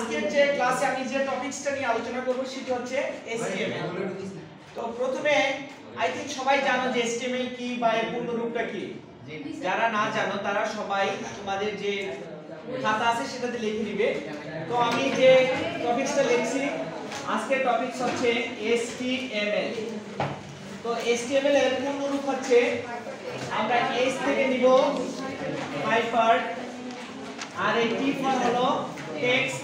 আজকের যে ক্লাসে আমি যে টপিকসটা নিয়ে আলোচনা করব সেটা হচ্ছে HTML। তো প্রথমে আই থিংক সবাই জানো যে HTML কি বা এর পূর্ণরূপটা কি। যারা না জানো তারা সবাই তোমাদের যে খাতা আছে সেটাতে লিখে দিবে। তো আমি যে টপিকসটা লিখছি আজকের টপিকস হচ্ছে HTML। তো HTML এর পূর্ণরূপ হচ্ছে আমরা H থেকে নিব হাইপার, আর এই T ফর্ম হলো টেক্সট,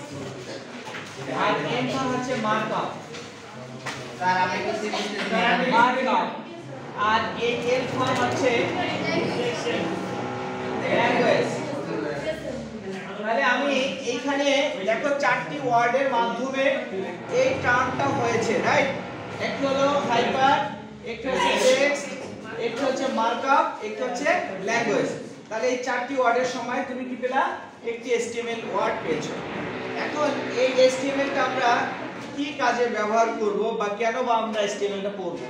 আর M ফর্ম হচ্ছে মার্কআপ। স্যার আমি কিছু বুঝতে মার্কআপ, আর এই L ফর্ম হচ্ছে ল্যাঙ্গুয়েজ। তাহলে আমি এইখানে দেখো চারটি ওয়ার্ডের মাধ্যমে এই টার্মটা হয়েছে, রাইট? একটা হলো হাইপার, একটা হচ্ছে টেক্সট, একটা হচ্ছে মার্কআপ, একটা হচ্ছে ল্যাঙ্গুয়েজ। তাহলে এই চারটি ওয়ার্ডের সময় তুমি কি পেলা? একটি HTML ওয়ার্ড পেয়েছো। এখন এই HTML টা আমরা কি কাজে ব্যবহার করব বা কেন বা আমরা HTML টা পড়ব?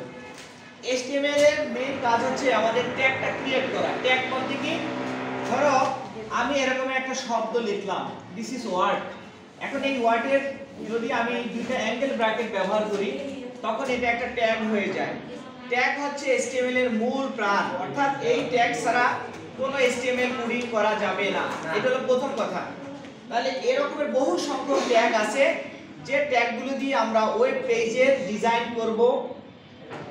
HTML এর মেইন কাজ হচ্ছে আমাদের ট্যাগটা ক্রিয়েট করা। ট্যাগ বলতে কি, ধরো আমি এরকম একটা শব্দ লিখলাম, দিস ইজ ওয়ার্ড। এখন এই ওয়ার্ডের যদি আমি দুইটা অ্যাঙ্গেল ব্র্যাকেট ব্যবহার করি তখন এটা একটা ট্যাগ হয়ে যায়। ট্যাগ হচ্ছে HTML এর মূল প্রাণ, অর্থাৎ এই ট্যাগ ছাড়া কোনো HTML কোডিং করা যাবে না। এটা হলো প্রথম কথা। তাহলে এরকমের বহু সংখ্যক ট্যাগ আছে যে ট্যাগগুলো দিয়ে আমরা ওয়েব পেজের ডিজাইন করব,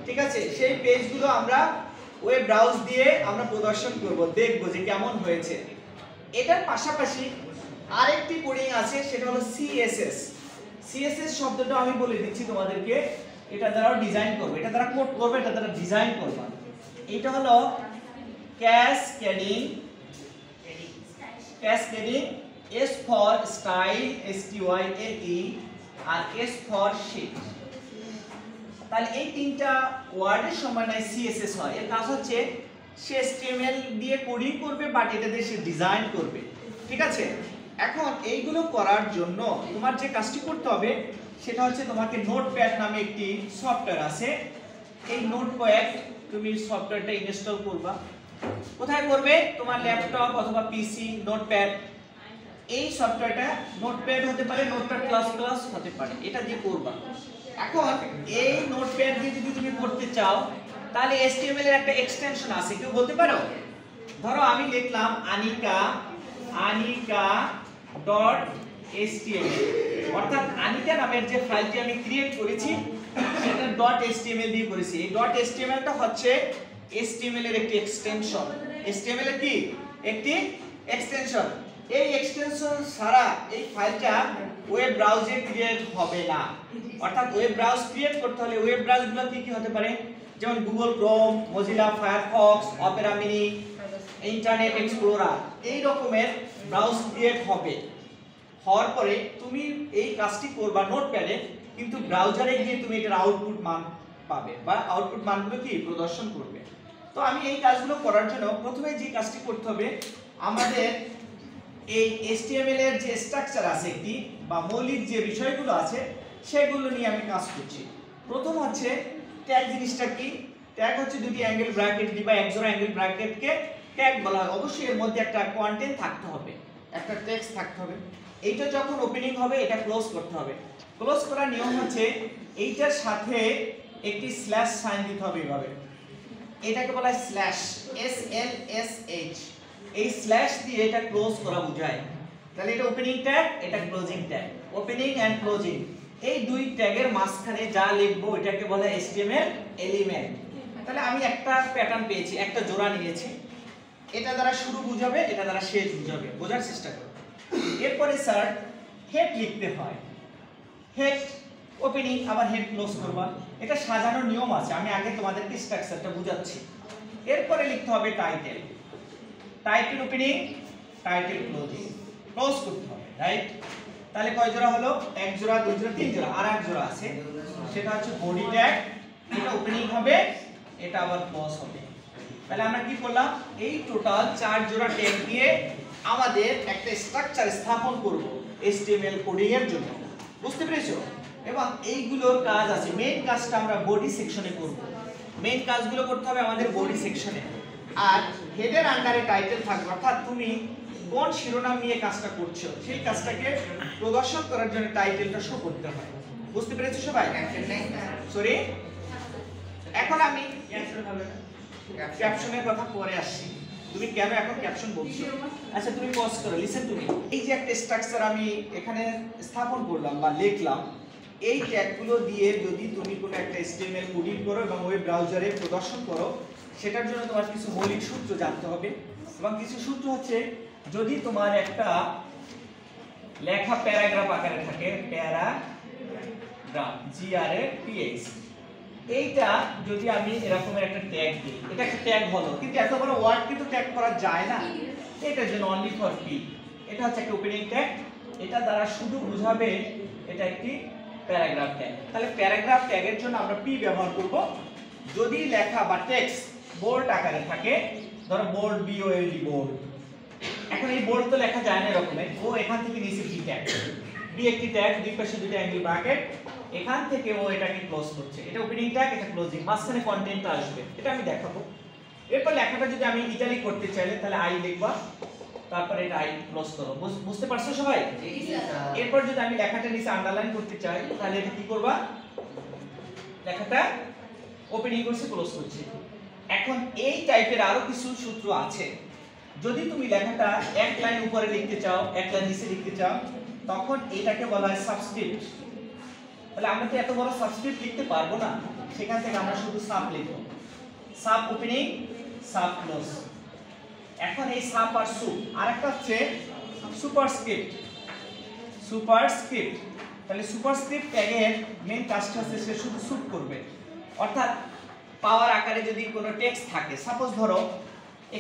ঠিক আছে? সেই পেজগুলো আমরা ওয়েব ব্রাউজ দিয়ে আমরা প্রদর্শন করব, দেখব যে কেমন হয়েছে। এটার পাশাপাশি আরেকটি কোডিং আছে, সেটা হলো CSS। CSS শব্দটা আমি বলে দিচ্ছি তোমাদেরকে, এটা দ্বারা ডিজাইন করবে, এটা দ্বারা কোড করবে, এটা দ্বারা ডিজাইন করবে। এটা হলো cascading, S for style STYLE, আর S ফর শীট। তাহলে এই তিনটা ওয়ার্ডের সমন্বয়ে CSS হয়। এর কাজ হচ্ছে সে HTML দিয়ে কোডিং করবে, বাট এটা দিয়ে সে ডিজাইন করবে, ঠিক আছে? এখন এইগুলো করার জন্য তোমার যে কাজটি করতে হবে সেটা হচ্ছে তোমাকে নোটপ্যাড নামে একটি সফটওয়্যার আছে। এই নোটপ্যাড তুমি সফটওয়্যারটা ইনস্টল করবা। কোথায় করবে? তোমার ল্যাপটপ অথবা পিসি। নোটপ্যাড, এই সফটওয়্যারটা নোটপ্যাড হতে পারে, নোটপ্যাড প্লাস প্লাস হতে পারে, এটা দিয়ে করবা। এখন এই নোটপ্যাড দিয়ে যদি তুমি করতে চাও তাহলে HTML এর একটা এক্সটেনশন আছে, কেউ বলতে পারো? ধরো আমি লিখলাম anika.html, অর্থাৎ আনিকা নামের যে ফাইলটি আমি ক্রিয়েট করেছি সেটা .html দিয়ে করেছি। এই .html টা হচ্ছে HTML এর একটি এক্সটেনশন। HTML এর কি একটি এক্সটেনশন। এই এক্সটেনশন ছাড়া এই ফাইলটা ওয়েব ব্রাউজে ক্রিয়েট হবে না। অর্থাৎ ওয়েব ব্রাউজ ক্রিয়েট করতে হলে ওয়েব ব্রাউজগুলো কি কি হতে পারে? যেমন Google Chrome, Mozilla Firefox, Opera mini, internet explorer, এই রকমের ব্রাউজ ক্রিয়েট হবে। হওয়ার পরে তুমি এই কাজটি করবা নোটপ্যাডে, কিন্তু ব্রাউজারে গিয়ে তুমি এটার আউটপুট মান পাবে বা আউটপুট মানগুলো কি প্রদর্শন করবে। তো আমি এই কাজগুলো করার জন্য প্রথমে যে কাজটি করতে হবে, আমাদের এই HTML এর যে স্ট্রাকচার আছে একটি বা মৌলিক যে বিষয়গুলো আছে সেগুলো নিয়ে আমি কাজ করছি। প্রথম হচ্ছে ট্যাগ। জিনিসটা কি? ট্যাগ হচ্ছে দুটি অ্যাঙ্গেল ব্র্যাকেট দিবা, এক জোড়া অ্যাঙ্গেল ব্র্যাকেটকে ট্যাগ বলা হয়। অবশ্যই এর মধ্যে একটা কন্টেন্ট থাকতে হবে, একটা টেক্সট থাকতে হবে। এইটা যখন ওপেনিং হবে এটা ক্লোজ করতে হবে। ক্লোজ করার নিয়ম হচ্ছে এইটার সাথে একটি স্ল্যাশ সাইন দিতে হবে এভাবে। এটাকে বলা হয় স্ল্যাশ, SLSH। এই স্ল্যাশ দিয়ে এটা ক্লোজ করা বোঝায়। তাহলে এটা ওপেনিং ট্যাগ, এটা closing tag. Opening and closing এই দুই ট্যাগের মাঝখানে যা লিখবো এটাকে বলা হয় HTML এলিমেন্ট। তাহলে আমি একটা প্যাটার্ন পেয়েছি, একটা জোড়া নিয়েছি, এটা দ্বারা শুরু বুঝাবে, এটা দ্বারা শেষ বুঝাবে, বোঝার চেষ্টা করো। এরপরে স্যার হেড লিখতে হয়। হেড ওপেনিং, আবার হেড ক্লোজ করবা। এটা সাজানোর নিয়ম আছে, আমি আগে তোমাদেরকে স্ট্রাকচারটা বুঝাচ্ছি। এরপরে লিখতে হবে title. Title opening, title closing, close করতে হবে, রাইট? তাহলে কয় জোড়া হলো? এক জোড়া, দুই জোড়া, তিন জোড়া। আর এক জোড়া আছে, সেটা হচ্ছে বডি ট্যাগ। এটা ওপেনিং হবে, এটা আবার ক্লোজ হবে। তাহলে আমরা কি করলাম? এই টোটাল 4 জোড়া ট্যাগ দিয়ে আমাদের একটা স্ট্রাকচার স্থাপন করব HTML কোডিং এর জন্য। বুঝতে পেরেছো? এবং এইগুলোর কাজ আছে, মেইন কাজটা আমরা বডি সেকশনে করব। মেইন কাজগুলো করতে হবে আমাদের বডি সেকশনে। আর হেডের আন্ডারে টাইটেল থাকবে, অর্থাৎ তুমি কোন শিরোনাম নিয়ে কাজটা করছো সেই কাজটাকে প্রদর্শন করার জন্য টাইটেলটা শো করতে হয়। বুঝতে পেরেছো সবাই? সরি, এখন আমি ক্যাপশনের কথা পরে আসছি। তুমি কেন এখন ক্যাপশন বলছো? আচ্ছা তুমি পজ করো, লিসেন টু মি। এই যে একটা স্ট্রাকচার আমি এখানে স্থাপন করলাম বা লিখলাম, এই ট্যাগগুলো দিয়ে যদি তুমি কোনো একটা HTML কোডিং করো এবং ওয়েব ব্রাউজারে প্রদর্শন করো, সেটার জন্য তোমার কিছু মৌলিক সূত্র জানতে হবে। এবং কিছু সূত্র হচ্ছে, যদি তোমার একটা লেখা প্যারাগ্রাফ আকারে থাকে, প্যারাগ্রাফ GRAPH, এইটা যদি আমি এরকমের একটা ট্যাগ দিই, এটা একটা ট্যাগ হলো, কিন্তু এত বড় ওয়ার্ড কিন্তু ট্যাগ করা যায় না। এটার জন্য অনলি ফর পি, এটা হচ্ছে একটা ওপেনিং ট্যাগ, এটা দ্বারা শুধু বোঝাবে এটা একটি প্যারাগ্রাফ ট্যাগ। তাহলে প্যারাগ্রাফ ট্যাগের জন্য আমরা পি ব্যবহার করব। যদি লেখা বা টেক্সট বোল্ড আকারে থাকে, ধরো বোল্ড BOLD বোল্ড, এখন এই বোল্ড তো লেখা যায় না এরকমের, ও এখান থেকে নিচে পি ট্যাগ, বি একটি ট্যাগ, দুই পাশে দুটো অ্যাঙ্গেল ব্র্যাকেট, এখান থেকে ও এটাকে ক্লোজ করছে, এটা ওপেনিং ট্যাগ, এটা ক্লোজিং, মাঝখানে কন্টেন্ট আসবে, এটা আমি দেখাবো। এরপর লেখাটা যদি আমি ইটালিক করতে চাইলে তাহলে আই লিখবা, তারপর এটা আই ক্লোজ করো। বুঝতে পারছো সবাই? এরপর যদি আমি লেখাটা নিচে আন্ডারলাইন করতে চাই তাহলে এটা কি করবা, লেখাটা ওপেনিং করছে, ক্লোজ করছে। এখন এই টাইপের আরো কিছু সূত্র আছে। যদি তুমি লেখাটা এক লাইন উপরে লিখতে চাও, এক লাইন নিচে লিখতে চাও, তখন এটাকে বলা হয় সাবস্ক্রিপ্ট। তাহলে আমরা তো এত বড় সাবস্ক্রিপ্ট লিখতে পারবো না, সেখান থেকে আমরা শুধু সাব লিখব, সাব ওপেনিং, সাব ক্লোজ। এখন এই সাব আর সুপ, আরেকটা হচ্ছে সুপারস্ক্রিপ্ট। সুপারস্ক্রিপ্ট, তাহলে সুপারস্ক্রিপ্ট ট্যাগের মেইন কাজটা হচ্ছে সে শুধু সুপ করবে, অর্থাৎ পাওয়ার আকারে যদি কোনো টেক্সট থাকে, সাপোজ ধরো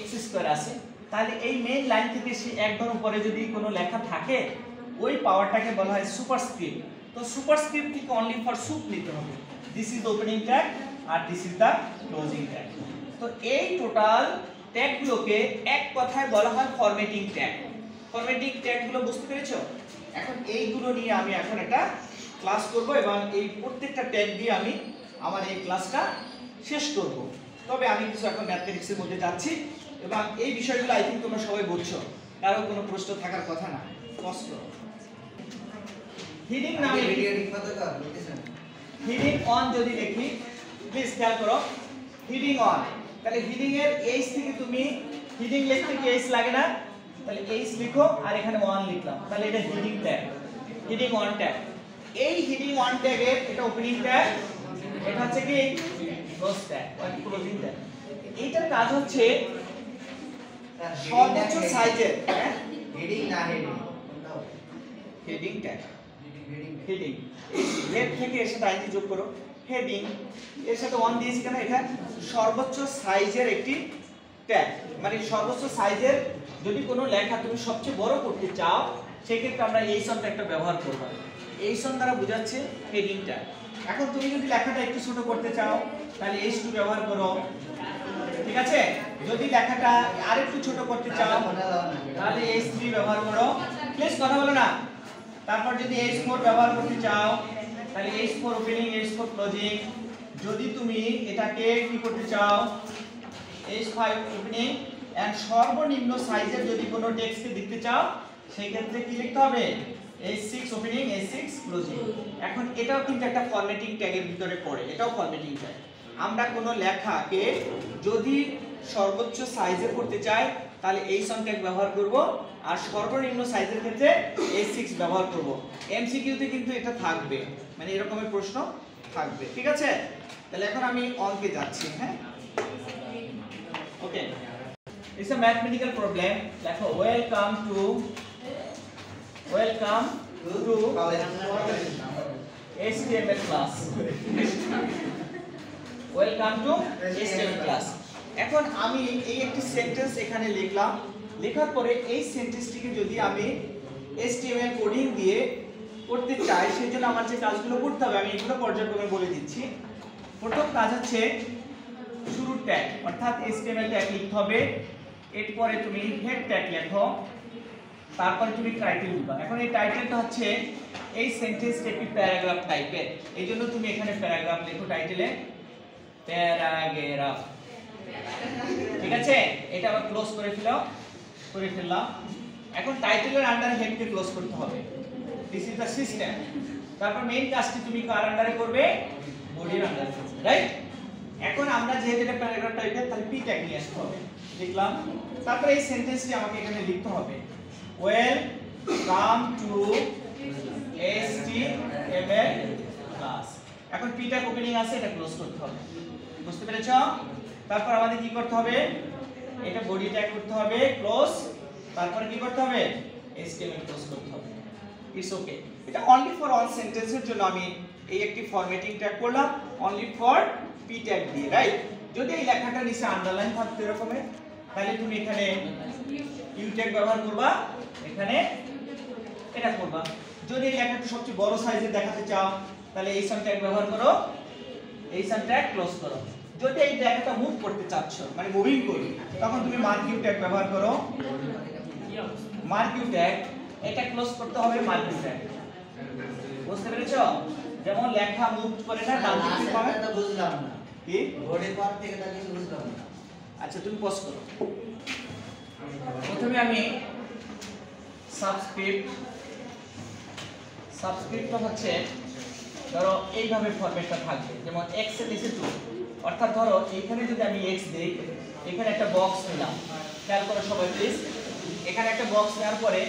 x² আছে, তাহলে এই মেইন লাইন থেকে সে একবার উপরে যদি কোনো লেখা থাকে, ওই পাওয়ারটাকে বলা হয় সুপারস্ক্রিপ্ট। তো সুপারস্ক্রিপ্ট থেকে অনলি ফর সুপ নিতে হবে। দিস ইজ ওপেনিং ট্যাগ আর this is the closing tag. তো এই টোটাল ট্যাগগুলোকে এক কথায় বলা হয় ফরম্যাটিং ট্যাগ। ফরম্যাটিং ট্যাগগুলো বুঝতে পেরেছো? এখন এইগুলো নিয়ে আমি এখন একটা ক্লাস করব এবং এই প্রত্যেকটা ট্যাগ দিয়ে আমি আমার এই ক্লাসটা শেষ করব। তবে আমি কিছু এখন ম্যাথমেটিক্সের মধ্যে যাচ্ছি এবং এই বিষয়গুলো আই থিঙ্ক তোমরা সবাই বুঝছো, কারো কোনো প্রশ্ন থাকার কথা না। কষ্ট হিডিং নামে হিডিং অন যদি দেখি, প্লিজ খেয়াল করো, হিডিং অন, তাহলে হিডিং এর এইচ থেকে তুমি হিডিং লিখতে কি এইচ লাগে না, তাহলে এইচ লিখো আর এখানে অন লিখলাম, তাহলে এটা hiding tag, hiding on tag. এই হিডিং অন ট্যাগের এটা ওপেনিং ট্যাগ, এটা হচ্ছে কি ক্লোজ ট্যাগ বা ক্লোজিং ট্যাগ। এইটার কাজ হচ্ছে সর্বোচ্চ সাইজের হেডিং না heading heading tag, heading head থেকে এর সাথে আইডি যোগ করো, হেডিং এর সাথে অন দিয়েছি কেন, এটা সর্বোচ্চ সাইজের একটি ট্যাগ, মানে সর্বোচ্চ সাইজের যদি কোনো লেখা তুমি সবচেয়ে বড় করতে চাও, সেক্ষেত্রে আমরা এই সন ট্যাগটা ব্যবহার করব। এই সন দ্বারা বোঝাচ্ছে হেডিং ট্যাগ। এখন তুমি যদি লেখাটা একটু ছোট করতে চাও তাহলে H2 ব্যবহার করো, ঠিক আছে? যদি লেখাটা আরেকটু ছোট করতে চাও তাহলে H3 ব্যবহার করো, প্লিজ কথা বলো না। তারপর যদি H4 ব্যবহার করতে চাও তাহলে H4 ওপেনিং, H4 ক্লোজিং। যদি তুমি এটাকে কি করতে চাও, H5 ওপেনিং, এন্ড সর্বনিম্ন সাইজের যদি কোনো টেক্সটকে দিতে চাও সেই ক্ষেত্রে কি লিখতে হবে, H6 ওপেনিং, H6 ক্লোজিং। এখন এটাও কিন্তু একটা ফরম্যাটিং ট্যাগের ভিতরে পড়ে, এটাও ফরম্যাটিং ট্যাগ। আমরা কোনো লেখাকে যদি সর্বোচ্চ সাইজের করতে চাই তাহলে এই সন ট্যাগ ব্যবহার করব, আর সর্বনিম্ন সাইজের ক্ষেত্রে H6 ব্যবহার করব। এমসিকিউতে কিন্তু এটা থাকবে, মানে এরকমের প্রশ্ন থাকবে, ঠিক আছে? তাহলে এখন আমি অঙ্কে যাচ্ছি। হ্যাঁ, ওকে, ইটস আ ম্যাথমেটিক্যাল প্রবলেম। দেখো, welcome to HTML class, welcome to HTML class. এখন আমি এই একটি সেন্টেন্স এখানে লিখলাম, লেখার পরে এই সেন্টেন্সটিকে যদি আমি HTML কোডিং দিয়ে করতে চাই, সেজন্য আমার যে কাজগুলো করতে হবে আমি এগুলো পর্যায়ক্রমে বলে দিচ্ছি। প্রথম কাজ হচ্ছে শুরুর ট্যাগ, অর্থাৎ HTML ট্যাগ লিখতে হবে, এরপরে তুমি হেড ট্যাগ লেখো, তারপরে তুমি টাইটেল দিবা। এখন এই টাইটেলটা হচ্ছে এই সেন্টেন্সটা একটি প্যারাগ্রাফ টাইপের, এইজন্য তুমি এখানে প্যারাগ্রাফ লেখো, টাইটেলে প্যারাগ্রাফ, ঠিক আছে? এটা আবার ক্লোজ করে ফেললাম। এখন টাইটেলের আন্ডারে হেডকে ক্লোজ করতে হবে, দিস ইজ দ্য সিস্টেম। তারপর মেইন কাজটি তুমি কার আন্ডারে করবে, বডির আন্ডারে করবে, রাইট। এখন আমরা যেহেতু এটা প্যারাগ্রাফ টাইপের, তাহলে পি ট্যাগ নিয়ে আসতে হবে, লিখলাম। তারপর এই সেন্টেন্সটি আমাকে এখানে লিখতে হবে, ওয়েলকাম টু HTML ক্লাস। এখন পি ট্যাগ ওপেনিং আছে, এটা ক্লোজ করতে হবে, বুঝতে পেরেছো? তারপর আমাদের কি করতে হবে, এটা বডি ট্যাগ করতে হবে, ক্লোজ। তারপর কি করতে হবে, HTML ক্লোজ করতে হবে। It's okay. এটা অনলি ফর অল সেন্টেন্সের জন্য আমি এই একটি ফরম্যাটিং ট্যাগ করলাম, অনলি ফর পি ট্যাগ দিয়ে, রাইট। যদি এই লেখাটা নিচে আন্ডারলাইন থাকতো এরকমের, তাহলে তুমি এখানে ইউ ট্যাগ ব্যবহার করবা, এখানে এটা করবা। যদি এই লেখাটা সবচেয়ে বড় সাইজে দেখাতে চাও, তাহলে এই সাম ট্যাগ ব্যবহার করো, এই সাম ট্যাগ ক্লোজ করো। যদি এই লেখাটা মুভ করতে চাচ্ছ, মানে মুভিং করবে, তখন তুমি মার্ক ইউ ট্যাগ ব্যবহার করো, মার্ক ইউ ট্যাগ, এটা ক্লোজ করতে হবে মার্ক ইউ ট্যাগ, বুঝতে পেরেছো? যেমন লেখা মুভ করে না, ডান দিকে পাবে, তো বুঝলাম না কি বডির পর থেকে তা কিছু বুঝলাম না। আচ্ছা তুমি পজ করো। প্রথমে আমি সাবস্ক্রিপ্ট হচ্ছে ধরো এইভাবে ফরম্যাটটা থাকবে, যেমন x এর নিচে 2, অর্থাৎ ধরো এইখানে যদি আমি x দেই, এখানে একটা বক্স নিলাম, খেয়াল করো সবাই প্লিজ। এখানে একটা বক্স নেওয়ার পরে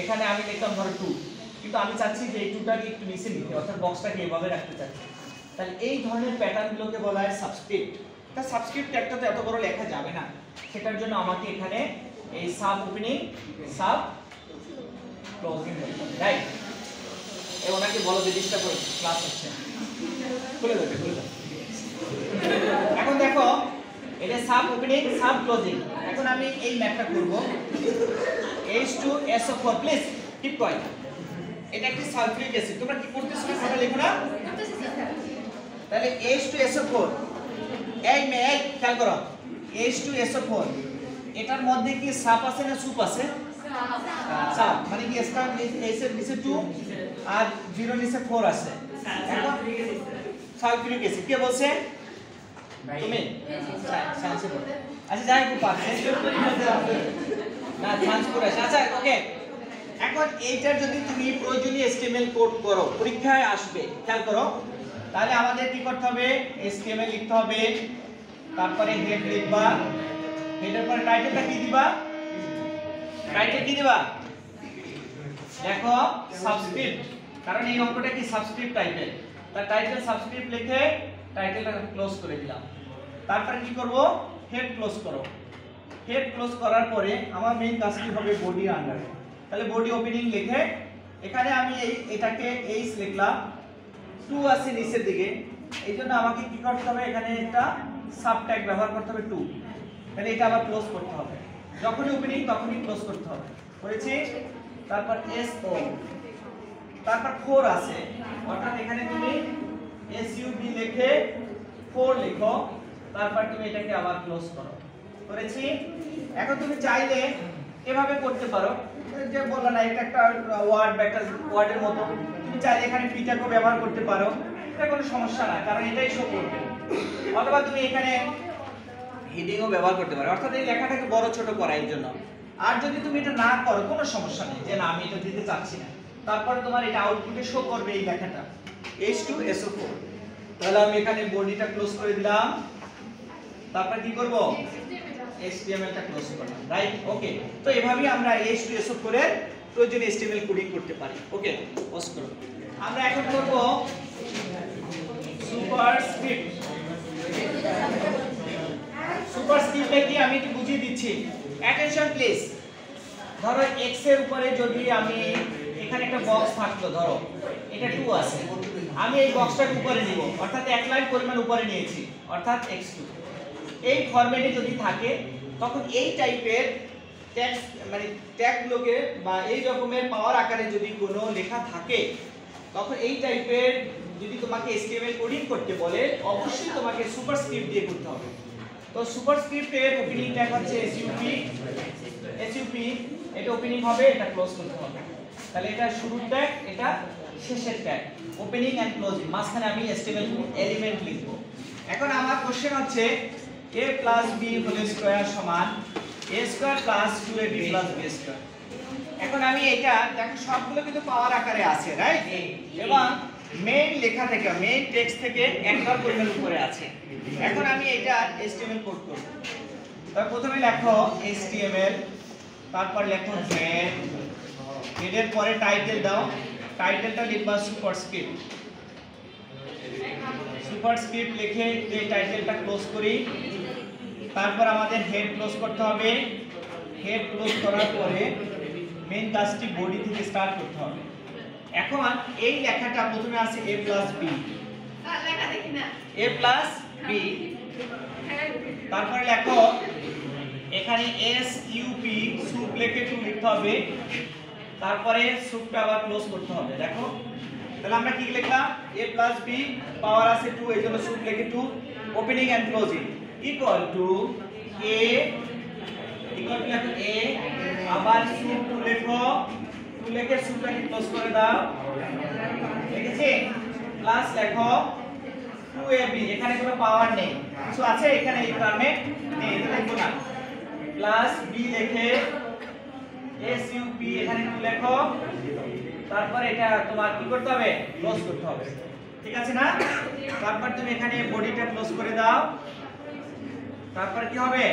এখানে আমি লিখলাম ধরো 2, কিন্তু আমি চাচ্ছি যে এই 2টাকে একটু নিচে নিতে, অর্থাৎ বক্সটাকে এইভাবে রাখতে চাচ্ছি। তাহলে এই ধরনের প্যাটার্নগুলোকে বলা হয় সাবস্ক্রিপ্ট। তা সাবস্ক্রিপ্ট ট্যাগটা তো এত বড় লেখা যাবে না, সেটার জন্য আমাকে এখানে এই sub opening, sub closing, right. এই ওনাকে বলো যে ডিস্টার্ব করে, ক্লাস হচ্ছে, খুলে দেবে, খুলে দাও। এখন দেখো এটা সাব ওপেনিং, সাব ক্লোজিং। এখন আমি এই ম্যাপটা করব, H2SO4, প্লিজ কিপ পয়েন্ট। এটা একটি সালফিউরিক অ্যাসিড, তোমরা কি করতেছো সেটা লেখো না। তাহলে H2SO4, এই খেয়াল করো, H2SO4 এটার মধ্যে কি সাপ আছে না সুপ আছে? সাপ, মানে কি স্টার এস এর নিচে 2 আর 0 নিচে 4 আছে। এখন সালফিউরিক অ্যাসিড কে বলছে? তুমি সায়েন্সে পড়ো। আচ্ছা যাই হোক, পারছে না সায়েন্স পড়ে। আচ্ছা ওকে। এখন এইটার যদি তুমি প্রয়োজনীয় HTML কোড করো, পরীক্ষায় আসবে, খেয়াল করো, তাহলে আমাদের কি করতে হবে, HTML লিখতে হবে, তারপরে হেড লিখবা, হেডের পরে টাইটেলটা কি দিবা, টাইটেল কি দিবা, দেখো সাবস্ক্রিপ্ট, কারণ এই অঙ্কটা কি সাবস্ক্রিপ্ট টাইটেল, তার টাইটেল সাবস্ক্রিপ্ট লিখে টাইটেলটা ক্লোজ করে দিলাম। তারপরে কি করব, হেড ক্লোজ করো। হেড ক্লোজ করার পরে আমার মেইন কাজ কি হবে, বডি আন্ডারে। তাহলে বডি ওপেনিং লিখে এখানে আমি এটাকে এইচ লিখলাম, 2 আছে নিচের দিকে, এইজন্য আমাকে কি করতে হবে, এখানে একটা সাব ট্যাগ ব্যবহার করতে হবে 2, তাহলে এটা আবার ক্লোজ করতে হবে, যখনই ওপেনিং তখনই ক্লোজ করতে হবে, করেছি। তারপর SO, তারপর 4 আছে, অর্থাৎ এখানে তুমি SUB লিখে 4 লিখো, তারপর তুমি এটাকে আবার ক্লোজ করো, করেছি। এখন তুমি চাইলে এভাবে করতে পারো, যে বললা না এটা একটা ওয়ার্ড বা একটা ওয়ার্ডের মতো, তুমি চাইলে এখানে পিটাকও ব্যবহার করতে পারো, এটা কোনো সমস্যা না, কারণ এটাই শো করবে। অথবা তুমি এখানে হেডিংও ব্যবহার করতে পারো, অর্থাৎ এই লেখাটাকে বড় ছোট করার জন্য। আর যদি তুমি এটা না করো, কোনো সমস্যা নেই, যে না আমি এটা দিতে চাচ্ছি না, তারপর তোমার এটা আউটপুটে শো করবে এই লেখাটা H2SO4। তাহলে আমি এখানে বডিটা ক্লোজ করে দিলাম, তারপর কি করব, HTML টা ক্লোজ করলাম, রাইট। ওকে, তো এভাবেই আমরা H2SO4 এর প্রয়োজনীয় HTML কোডিং করতে পারি। ওকে, পজ করো। আমরা এখন করব সুপারস্ক্রিপ্ট। সুপারস্ক্রিপ্টে কি আমি একটু বুঝিয়ে দিচ্ছি, অ্যাটেনশন প্লিজ। ধরো x এর উপরে যদি আমি এখানে একটা বক্স থাকতো, ধরো এটা 2 আছে, আমি এই বক্সটাকে উপরে নিব, অর্থাৎ 1 লাইন পরিমাণ উপরে নিয়েছি, অর্থাৎ x2। এই ফরম্যাটে যদি থাকে, তখন এই টাইপের টেক্সট, মানে ট্যাগগুলোকে বা এই রকমের পাওয়ার আকারে যদি কোনো লেখা থাকে, তখন এই টাইপের যদি তোমাকে HTML কোডিং করতে বলে, অবশ্যই তোমাকে সুপারস্ক্রিপ্ট দিয়ে করতে হবে। তো সুপারস্ক্রিপ্টের ওপেনিং ট্যাগ হচ্ছে SUP, এটা ওপেনিং হবে, এটা ক্লোজ করতে হবে। তাহলে এটা শুরুর ট্যাগ, এটা শেষের ট্যাগ, ওপেনিং এন্ড ক্লোজিং, মাঝখানে আমি HTML এলিমেন্ট লিখব। এখন আমার কোশ্চেন হচ্ছে a + b² = a² + 2ab + b²। এখন আমি এটা দেখো সবগুলো কিন্তু পাওয়ার আকারে আছে, রাইট? এবং মেইন লেখা থেকে মেইন টেক্সট থেকে একবার পরিমাণ উপরে আছে। এখন আমি এটা HTML কোড করব। তাহলে প্রথমে লেখো HTML, তারপর লেখো হেড, হেডের পরে টাইটেল দাও, টাইটেলটা লিখবা সুপারস্ক্রিপ্ট। সুপারস্ক্রিপ্ট লিখে এই টাইটেলটা ক্লোজ করি। তারপর আমাদের হেড ক্লোজ করতে হবে। হেড ক্লোজ করার পরে মেইন কাজটি বডি থেকে স্টার্ট করতে হবে। এখন এই লেখাটা প্রথমে আছে a প্লাস b, লেখা দেখি না a প্লাস b, তারপরে লেখো এখানে SUP সুপ লিখে 2 লিখতে হবে, তারপরে সুপটা আবার ক্লোজ করতে হবে। দেখো তাহলে আমরা কি লিখলাম, a প্লাস b পাওয়ার আছে 2, এইজন্য সুপ লিখে 2, opening and closing equal to a, equal to লেখো a, আবার সুপ 2 লেখো, 2 লিখে সুপটাকে ক্লোজ করে দাও, লিখেছি, প্লাস লেখো 2ab, এখানে কোনো পাওয়ার নেই, কিছু আছে এখানে এই টার্মে নেই, লিখবো না, প্লাস b লিখে SUP এখানে 2 লেখো, তারপর এটা তোমার কি করতে হবে, ক্লোজ করতে হবে, ঠিক আছে না? তারপর তুমি এখানে বডিটা ক্লোজ করে দাও, তারপর কি হবে,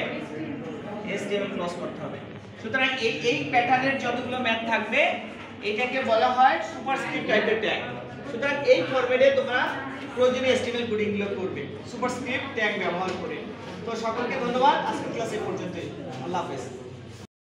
HTML ক্লোজ করতে হবে। সুতরাং এই প্যাটার্নের যতগুলো ম্যাথ থাকবে এটাকে বলা হয় সুপারস্ক্রিপ্ট টাইপের ট্যাগ। সুতরাং এই ফরম্যাটে তোমরা প্রয়োজনীয় HTML কোডিংগুলো করবে সুপারস্ক্রিপ্ট ট্যাগ ব্যবহার করে। তো সকলকে ধন্যবাদ, আজকের ক্লাস এই পর্যন্তই। আল্লাহ হাফেজ।